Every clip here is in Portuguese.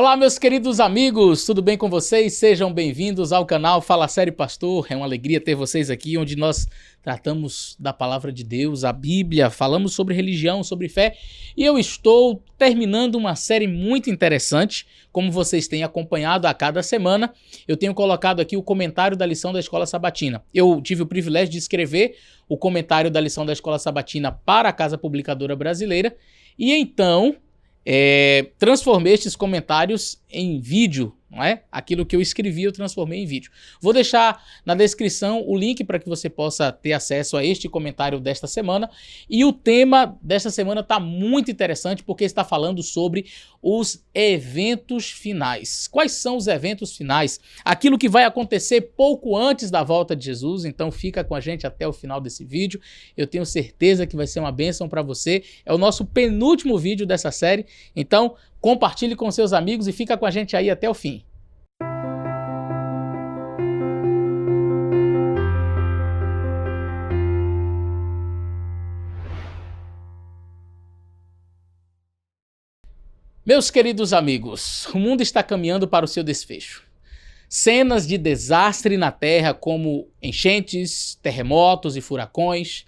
Olá, meus queridos amigos, tudo bem com vocês? Sejam bem-vindos ao canal Fala Sério Pastor. É uma alegria ter vocês aqui, onde nós tratamos da palavra de Deus, a Bíblia, falamos sobre religião, sobre fé, e eu estou terminando uma série muito interessante. Como vocês têm acompanhado a cada semana, eu tenho colocado aqui o comentário da lição da Escola Sabatina. Eu tive o privilégio de escrever o comentário da lição da Escola Sabatina para a Casa Publicadora Brasileira, e então transformei estes comentários em vídeo, não é? Aquilo que eu escrevi eu transformei em vídeo. Vou deixar na descrição o link para que você possa ter acesso a este comentário desta semana. E o tema desta semana está muito interessante porque está falando sobre os eventos finais. Quais são os eventos finais? Aquilo que vai acontecer pouco antes da volta de Jesus. Então fica com a gente até o final desse vídeo. Eu tenho certeza que vai ser uma bênção para você. É o nosso penúltimo vídeo dessa série. Então compartilhe com seus amigos e fica com a gente aí até o fim. Meus queridos amigos, o mundo está caminhando para o seu desfecho. Cenas de desastre na Terra como enchentes, terremotos e furacões,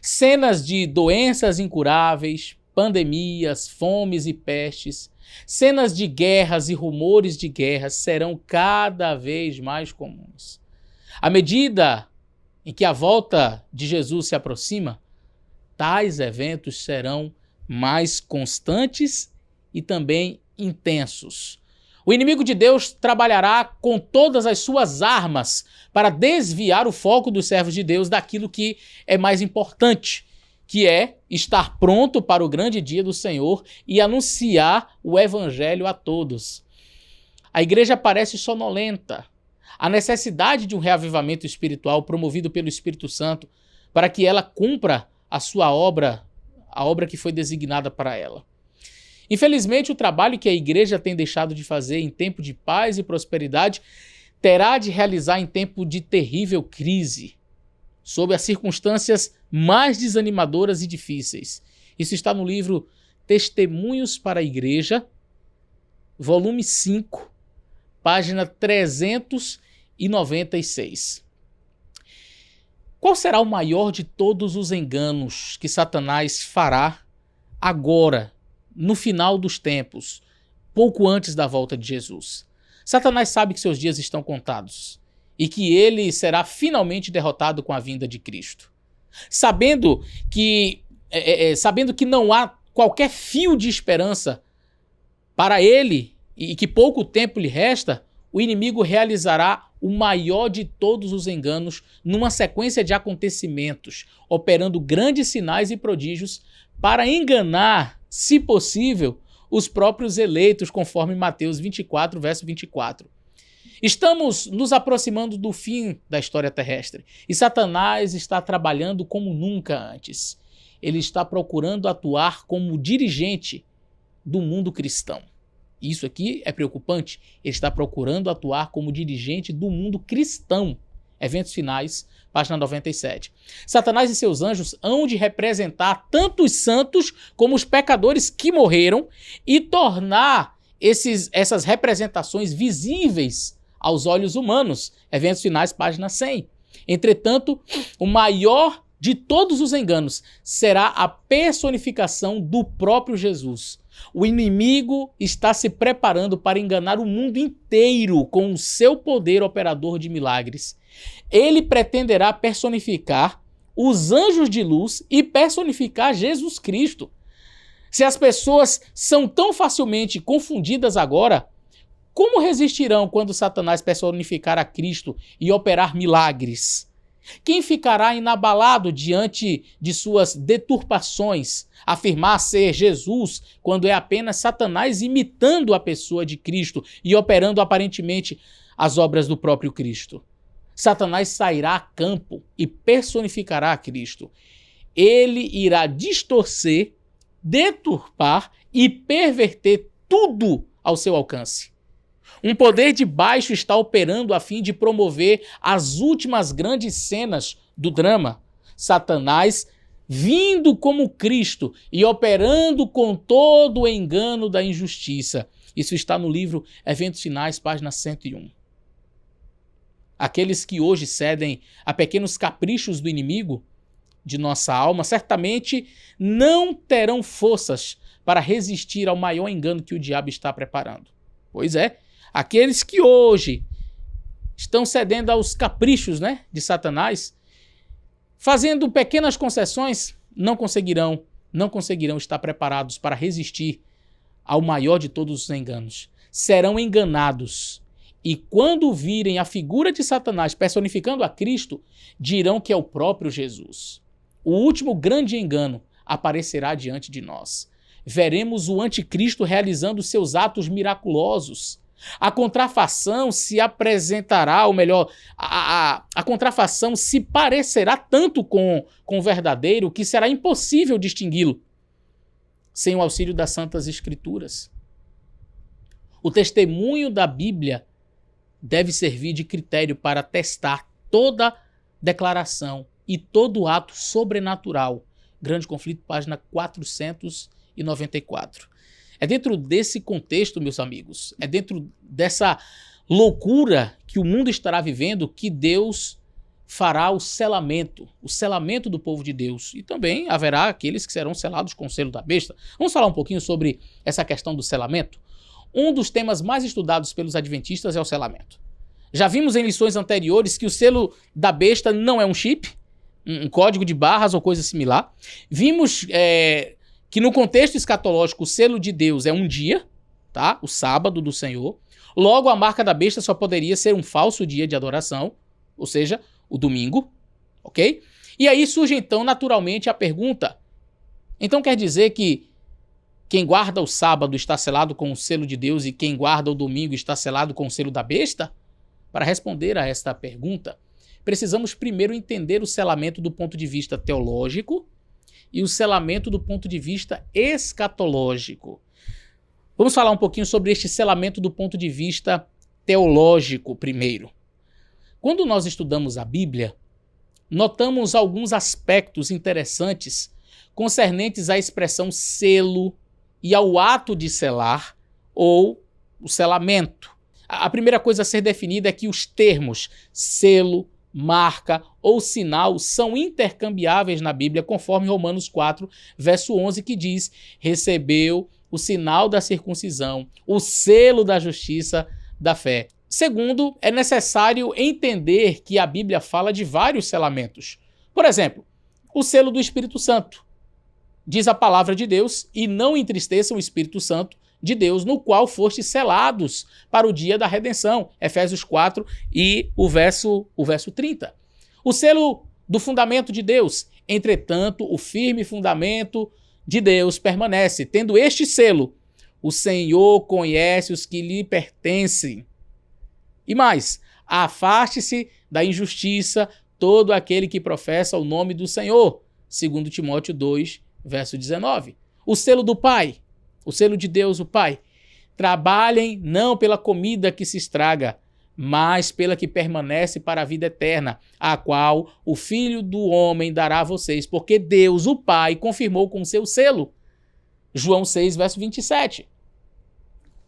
cenas de doenças incuráveis, pandemias, fomes e pestes, cenas de guerras e rumores de guerras serão cada vez mais comuns. À medida em que a volta de Jesus se aproxima, tais eventos serão mais constantes e também intensos. O inimigo de Deus trabalhará com todas as suas armas para desviar o foco dos servos de Deus daquilo que é mais importante, que é estar pronto para o grande dia do Senhor e anunciar o evangelho a todos. A igreja parece sonolenta. A necessidade de um reavivamento espiritual promovido pelo Espírito Santo para que ela cumpra a sua obra, a obra que foi designada para ela. Infelizmente, o trabalho que a igreja tem deixado de fazer em tempo de paz e prosperidade terá de realizar em tempo de terrível crise, sob as circunstâncias mais desanimadoras e difíceis. Isso está no livro Testemunhos para a Igreja, volume 5, página 396. Qual será o maior de todos os enganos que Satanás fará agora, no final dos tempos, pouco antes da volta de Jesus? Satanás sabe que seus dias estão contados e que ele será finalmente derrotado com a vinda de Cristo. Sabendo que não há qualquer fio de esperança para ele e que pouco tempo lhe resta, o inimigo realizará o maior de todos os enganos numa sequência de acontecimentos, operando grandes sinais e prodígios para enganar, se possível, os próprios eleitos, conforme Mateus 24, verso 24. Estamos nos aproximando do fim da história terrestre e Satanás está trabalhando como nunca antes. Ele está procurando atuar como dirigente do mundo cristão. Isso aqui é preocupante. Ele está procurando atuar como dirigente do mundo cristão. Eventos finais, página 97. Satanás e seus anjos hão de representar tanto os santos como os pecadores que morreram e tornar essas representações visíveis aos olhos humanos. Eventos finais, página 100. Entretanto, o maior de todos os enganos será a personificação do próprio Jesus. O inimigo está se preparando para enganar o mundo inteiro com o seu poder operador de milagres. Ele pretenderá personificar os anjos de luz e personificar Jesus Cristo. Se as pessoas são tão facilmente confundidas agora, como resistirão quando Satanás personificar a Cristo e operar milagres? Quem ficará inabalado diante de suas deturpações, afirmar ser Jesus quando é apenas Satanás imitando a pessoa de Cristo e operando aparentemente as obras do próprio Cristo? Satanás sairá a campo e personificará a Cristo. Ele irá distorcer, deturpar e perverter tudo ao seu alcance. Um poder de baixo está operando a fim de promover as últimas grandes cenas do drama. Satanás vindo como Cristo e operando com todo o engano da injustiça. Isso está no livro Eventos Finais, página 101. Aqueles que hoje cedem a pequenos caprichos do inimigo de nossa alma, certamente não terão forças para resistir ao maior engano que o diabo está preparando. Pois é, aqueles que hoje estão cedendo aos caprichos, de Satanás, fazendo pequenas concessões, não conseguirão estar preparados para resistir ao maior de todos os enganos. Serão enganados. E quando virem a figura de Satanás personificando a Cristo, dirão que é o próprio Jesus. O último grande engano aparecerá diante de nós. Veremos o anticristo realizando seus atos miraculosos. A contrafação se apresentará, ou melhor, a contrafação se parecerá tanto com o verdadeiro que será impossível distingui-lo sem o auxílio das Santas Escrituras. O testemunho da Bíblia deve servir de critério para testar toda declaração e todo ato sobrenatural. Grande Conflito, página 494. É dentro desse contexto, meus amigos, é dentro dessa loucura que o mundo estará vivendo que Deus fará o selamento do povo de Deus. E também haverá aqueles que serão selados com o selo da besta. Vamos falar um pouquinho sobre essa questão do selamento? Um dos temas mais estudados pelos adventistas é o selamento. Já vimos em lições anteriores que o selo da besta não é um chip, um código de barras ou coisa similar. Vimos que no contexto escatológico o selo de Deus é um dia, tá? O sábado do Senhor. Logo, a marca da besta só poderia ser um falso dia de adoração, ou seja, o domingo, ok? E aí surge então naturalmente a pergunta, então quer dizer que quem guarda o sábado está selado com o selo de Deus e quem guarda o domingo está selado com o selo da besta? Para responder a esta pergunta, precisamos primeiro entender o selamento do ponto de vista teológico e o selamento do ponto de vista escatológico. Vamos falar um pouquinho sobre este selamento do ponto de vista teológico primeiro. Quando nós estudamos a Bíblia, notamos alguns aspectos interessantes concernentes à expressão selo e ao ato de selar ou o selamento. A primeira coisa a ser definida é que os termos selo, marca ou sinal são intercambiáveis na Bíblia, conforme Romanos 4, verso 11, que diz: recebeu o sinal da circuncisão, o selo da justiça da fé. Segundo, é necessário entender que a Bíblia fala de vários selamentos. Por exemplo, o selo do Espírito Santo. Diz a palavra de Deus: e não entristeçam o Espírito Santo de Deus, no qual fostes selados para o dia da redenção. Efésios 4 e o verso 30. O selo do fundamento de Deus. Entretanto, o firme fundamento de Deus permanece. Tendo este selo, o Senhor conhece os que lhe pertencem. E mais, afaste-se da injustiça todo aquele que professa o nome do Senhor. 2 Timóteo 2, verso 19. O selo do Pai. O selo de Deus, o Pai. Trabalhem não pela comida que se estraga, mas pela que permanece para a vida eterna, a qual o Filho do Homem dará a vocês, porque Deus, o Pai, confirmou com seu selo. João 6, verso 27.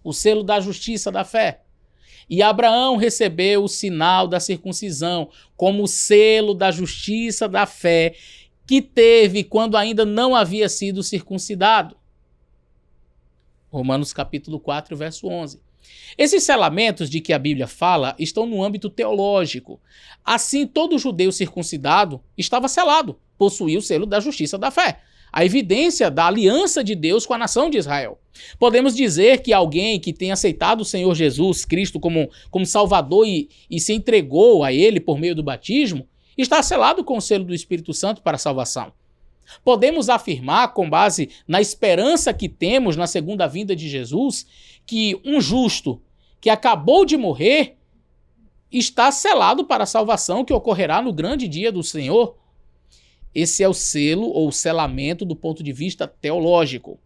O selo da justiça da fé. E Abraão recebeu o sinal da circuncisão como selo da justiça da fé que teve quando ainda não havia sido circuncidado. Romanos capítulo 4, verso 11. Esses selamentos de que a Bíblia fala estão no âmbito teológico. Assim, todo judeu circuncidado estava selado, possuía o selo da justiça da fé, a evidência da aliança de Deus com a nação de Israel. Podemos dizer que alguém que tem aceitado o Senhor Jesus Cristo como Salvador e se entregou a Ele por meio do batismo, está selado com o selo do Espírito Santo para a salvação. Podemos afirmar, com base na esperança que temos na segunda vinda de Jesus, que um justo que acabou de morrer está selado para a salvação que ocorrerá no grande dia do Senhor. Esse é o selo ou selamento do ponto de vista teológico.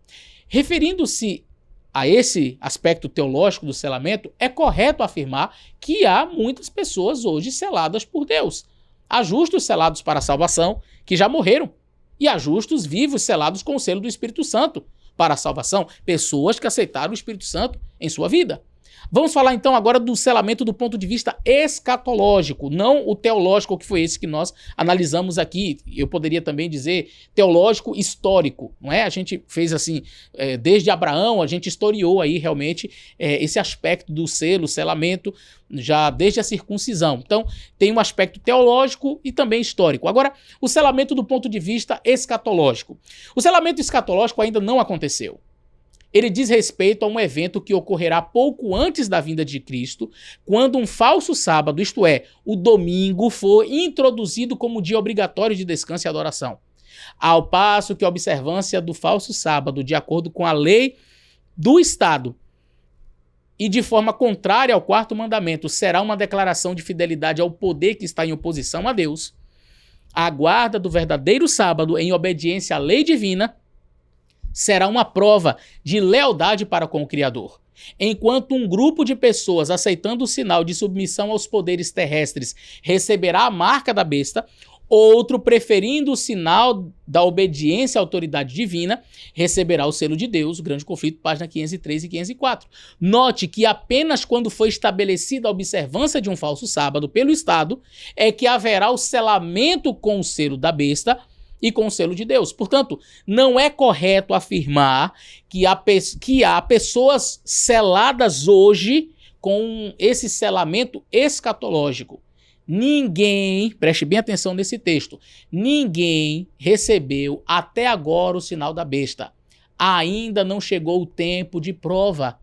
Referindo-se a esse aspecto teológico do selamento, é correto afirmar que há muitas pessoas hoje seladas por Deus. Há justos selados para a salvação que já morreram. E há justos vivos selados com o selo do Espírito Santo, para a salvação? Pessoas que aceitaram o Espírito Santo em sua vida. Vamos falar então agora do selamento do ponto de vista escatológico, não o teológico, que foi esse que nós analisamos aqui. Eu poderia também dizer teológico histórico, não é? A gente fez assim, desde Abraão, a gente historiou aí realmente esse aspecto do selo, selamento, já desde a circuncisão. Então, tem um aspecto teológico e também histórico. Agora, o selamento do ponto de vista escatológico. O selamento escatológico ainda não aconteceu. Ele diz respeito a um evento que ocorrerá pouco antes da vinda de Cristo, quando um falso sábado, isto é, o domingo, for introduzido como dia obrigatório de descanso e adoração. Ao passo que a observância do falso sábado, de acordo com a lei do Estado e de forma contrária ao quarto mandamento, será uma declaração de fidelidade ao poder que está em oposição a Deus, a guarda do verdadeiro sábado em obediência à lei divina será uma prova de lealdade para com o Criador. Enquanto um grupo de pessoas aceitando o sinal de submissão aos poderes terrestres receberá a marca da besta, outro, preferindo o sinal da obediência à autoridade divina, receberá o selo de Deus. O Grande Conflito, página 503 e 504. Note que apenas quando foi estabelecida a observância de um falso sábado pelo Estado é que haverá o selamento com o selo da besta e com o selo de Deus. Portanto, não é correto afirmar que há pessoas seladas hoje com esse selamento escatológico. Ninguém, preste bem atenção nesse texto, ninguém recebeu até agora o sinal da besta. Ainda não chegou o tempo de prova.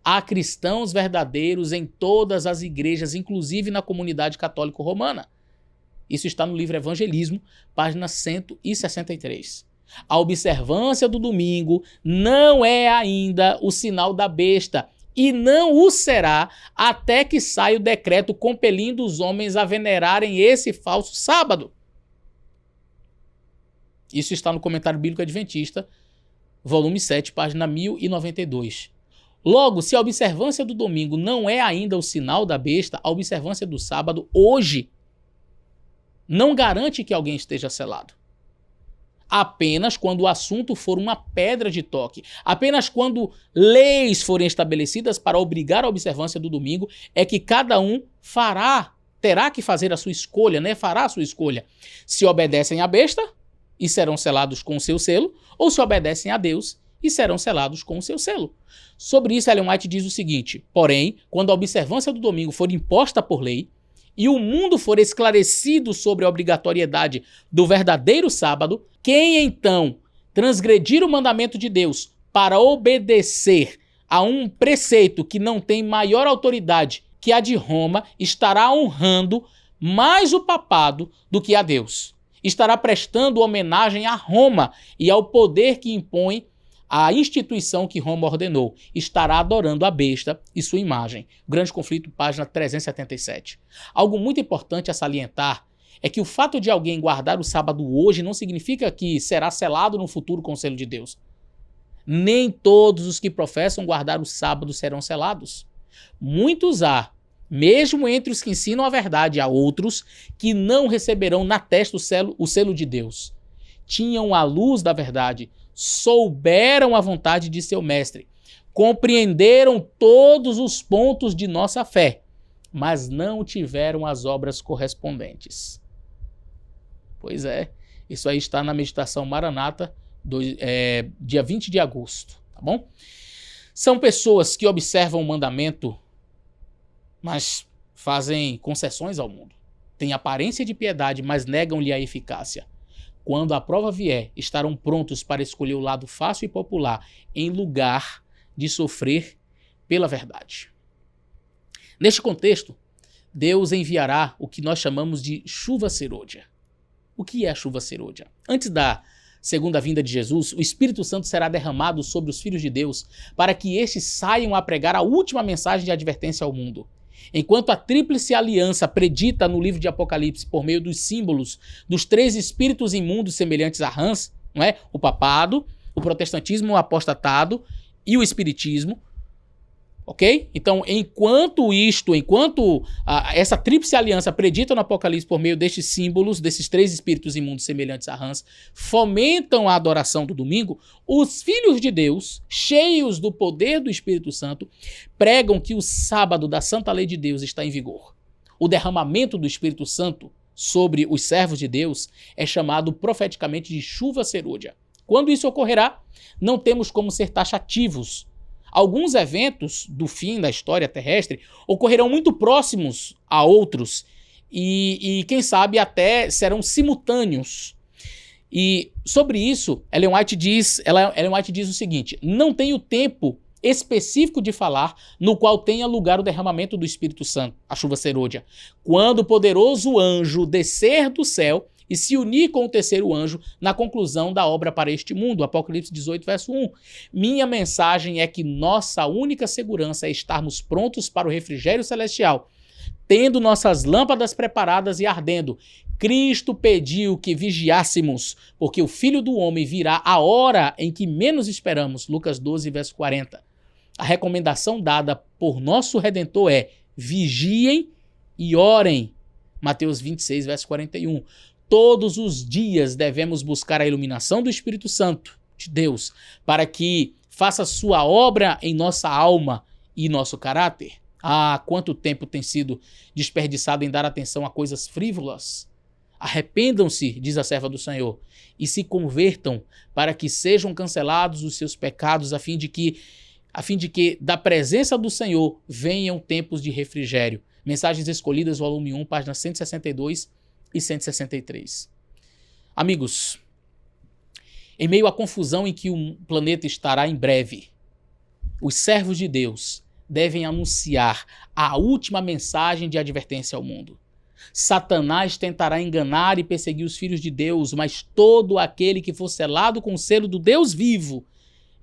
Há cristãos verdadeiros em todas as igrejas, inclusive na comunidade católica romana. Isso está no livro Evangelismo, página 163. A observância do domingo não é ainda o sinal da besta e não o será até que saia o decreto compelindo os homens a venerarem esse falso sábado. Isso está no Comentário Bíblico Adventista, volume 7, página 1092. Logo, se a observância do domingo não é ainda o sinal da besta, a observância do sábado hoje não garante que alguém esteja selado. Apenas quando o assunto for uma pedra de toque, apenas quando leis forem estabelecidas para obrigar a observância do domingo, é que cada um terá que fazer a sua escolha, né? Fará a sua escolha. Se obedecem à besta e serão selados com o seu selo, ou se obedecem a Deus e serão selados com o seu selo. Sobre isso, Ellen White diz o seguinte: porém, quando a observância do domingo for imposta por lei, e o mundo for esclarecido sobre a obrigatoriedade do verdadeiro sábado, quem então transgredir o mandamento de Deus para obedecer a um preceito que não tem maior autoridade que a de Roma, estará honrando mais o papado do que a Deus. Estará prestando homenagem a Roma e ao poder que impõe a instituição que Roma ordenou. Estará adorando a besta e sua imagem. Grande Conflito, página 377. Algo muito importante a salientar é que o fato de alguém guardar o sábado hoje não significa que será selado no futuro com o selo de Deus. Nem todos os que professam guardar o sábado serão selados. Muitos há, mesmo entre os que ensinam a verdade, há outros que não receberão na testa o selo de Deus. Tinham a luz da verdade, souberam a vontade de seu mestre, compreenderam todos os pontos de nossa fé, mas não tiveram as obras correspondentes. Pois é, isso aí está na meditação Maranata, dia 20 de agosto, tá bom? São pessoas que observam o mandamento, mas fazem concessões ao mundo. Têm aparência de piedade, mas negam-lhe a eficácia. Quando a prova vier, estarão prontos para escolher o lado fácil e popular, em lugar de sofrer pela verdade. Neste contexto, Deus enviará o que nós chamamos de chuva serôdia. O que é a chuva serôdia? Antes da segunda vinda de Jesus, o Espírito Santo será derramado sobre os filhos de Deus para que estes saiam a pregar a última mensagem de advertência ao mundo. Enquanto a tríplice aliança predita no livro de Apocalipse por meio dos símbolos dos 3 espíritos imundos semelhantes a rãs, não é? O papado, o protestantismo, o apostatado e o espiritismo, Ok? Então, enquanto essa tríplice aliança predita no Apocalipse por meio destes símbolos, desses 3 espíritos imundos semelhantes a rãs, fomentam a adoração do domingo, os filhos de Deus, cheios do poder do Espírito Santo, pregam que o sábado da santa lei de Deus está em vigor. O derramamento do Espírito Santo sobre os servos de Deus é chamado profeticamente de chuva serôdia. Quando isso ocorrerá, não temos como ser taxativos. Alguns eventos do fim da história terrestre ocorrerão muito próximos a outros e quem sabe, até serão simultâneos. E sobre isso, Ellen White diz o seguinte: não tenho tempo específico de falar no qual tenha lugar o derramamento do Espírito Santo, a chuva serôdia, quando o poderoso anjo descer do céu e se unir com o terceiro anjo na conclusão da obra para este mundo. Apocalipse 18, verso 1. Minha mensagem é que nossa única segurança é estarmos prontos para o refrigério celestial, tendo nossas lâmpadas preparadas e ardendo. Cristo pediu que vigiássemos, porque o Filho do Homem virá a hora em que menos esperamos. Lucas 12, verso 40. A recomendação dada por nosso Redentor é: vigiem e orem. Mateus 26, verso 41. Todos os dias devemos buscar a iluminação do Espírito Santo de Deus para que faça sua obra em nossa alma e nosso caráter. Ah, quanto tempo tem sido desperdiçado em dar atenção a coisas frívolas. Arrependam-se, diz a serva do Senhor, e se convertam para que sejam cancelados os seus pecados, a fim de que da presença do Senhor venham tempos de refrigério. Mensagens Escolhidas, volume 1, páginas 162 e 163. Amigos, em meio à confusão em que o planeta estará em breve, os servos de Deus devem anunciar a última mensagem de advertência ao mundo. Satanás tentará enganar e perseguir os filhos de Deus, mas todo aquele que for selado com o selo do Deus vivo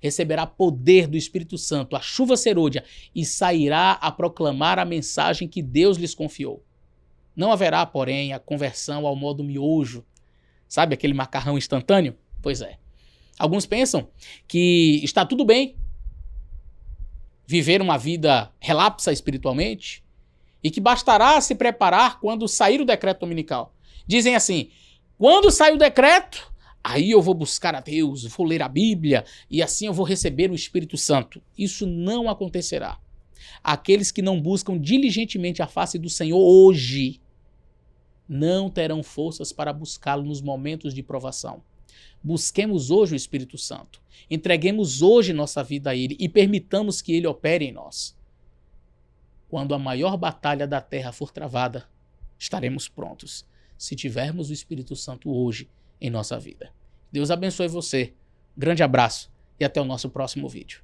receberá poder do Espírito Santo, a chuva serôdia, e sairá a proclamar a mensagem que Deus lhes confiou. Não haverá, porém, a conversão ao modo miojo. Sabe aquele macarrão instantâneo? Pois é. Alguns pensam que está tudo bem viver uma vida relapsa espiritualmente e que bastará se preparar quando sair o decreto dominical. Dizem assim: quando sair o decreto, aí eu vou buscar a Deus, vou ler a Bíblia e assim eu vou receber o Espírito Santo. Isso não acontecerá. Aqueles que não buscam diligentemente a face do Senhor hoje não terão forças para buscá-lo nos momentos de provação. Busquemos hoje o Espírito Santo. Entreguemos hoje nossa vida a Ele e permitamos que Ele opere em nós. Quando a maior batalha da terra for travada, estaremos prontos, se tivermos o Espírito Santo hoje em nossa vida. Deus abençoe você. Grande abraço e até o nosso próximo vídeo.